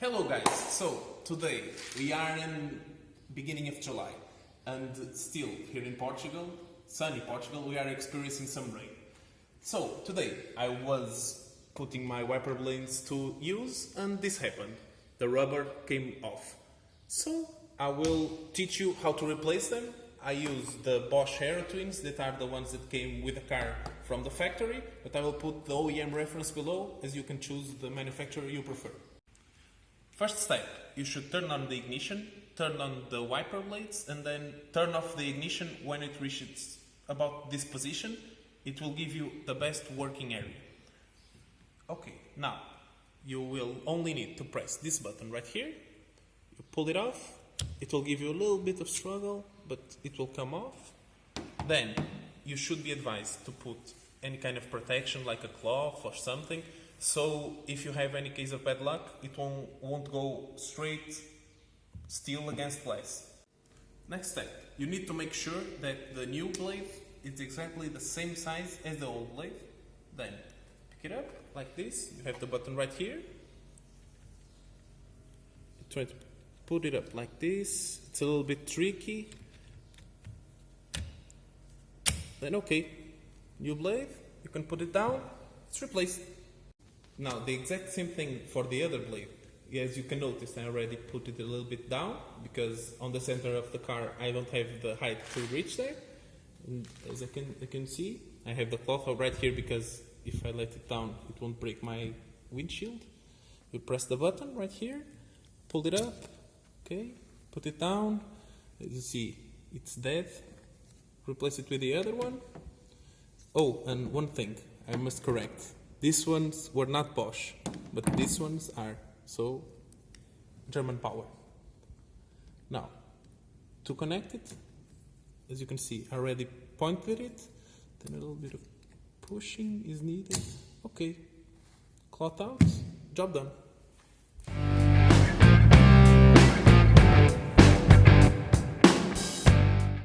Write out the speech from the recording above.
Hello guys, so today we are in beginning of July and still here in Portugal, sunny Portugal, we are experiencing some rain. So today I was putting my wiper blades to use and this happened. The rubber came off. So I will teach you how to replace them. I use the Bosch Aero Twins that are the ones that came with the car from the factory, but I will put the OEM reference below as you can choose the manufacturer you prefer. First step, you should turn on the ignition, turn on the wiper blades and then turn off the ignition when it reaches about this position. It will give you the best working area. Okay, now you will only need to press this button right here. You pull it off, it will give you a little bit of struggle, but it will come off. Then you should be advised to put any kind of protection like a cloth or something. So if you have any case of bad luck, it won't go straight steel against glass. Next step, you need to make sure that the new blade is exactly the same size as the old blade. Then pick it up like this, you have the button right here. Try to put it up like this, it's a little bit tricky. Then okay, new blade, you can put it down, it's replaced. Now the exact same thing for the other blade. As you can notice, I already put it a little bit down because on the center of the car I don't have the height to reach there. And as you can see, I have the cloth right here because if I let it down it won't break my windshield. You press the button right here, pull it up, okay, put it down. As you see, it's dead. Replace it with the other one. Oh, and one thing I must correct. These ones were not Bosch, but these ones are, so German power. Now, to connect it, as you can see, I already pointed it, then a little bit of pushing is needed. Okay, cloth out, job done.